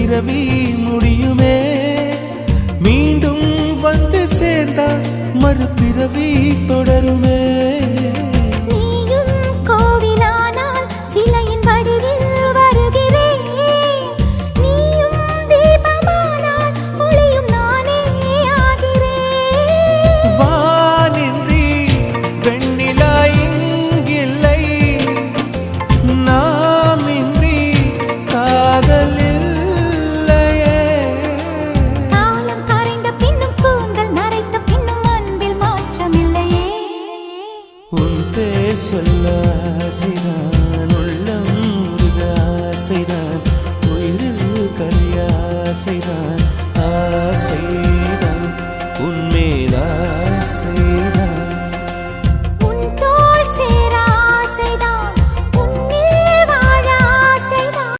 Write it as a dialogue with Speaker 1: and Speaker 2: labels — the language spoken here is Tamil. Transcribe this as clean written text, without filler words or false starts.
Speaker 1: பிறவி முடியுமே மீண்டும் வந்து சேர்ந்தா மறுபிறவி தொடருமே
Speaker 2: நீயும் கோவிலானால் சிலையின் வடிவில் வருகிறேன் நீயும் தீபமானால் ஒளியும் நானே ஆகிறேன்
Speaker 1: வானின்றி வெண்ணிலா இங்கில்லை நாமின்றி காதல் இல்லையே
Speaker 2: காலம் கரைந்த பின்னும் கூந்தல் நரைத்த பின்னும் அன்பில் மாற்றமில்லையே
Speaker 1: உன் பேர் சொல்ல ஆசைதான் உள்ளம் முருக ஆசைதான் உயிரில் கரிய ஆசைதான் ஆசைதான் உன்மேல் ஆசைதான்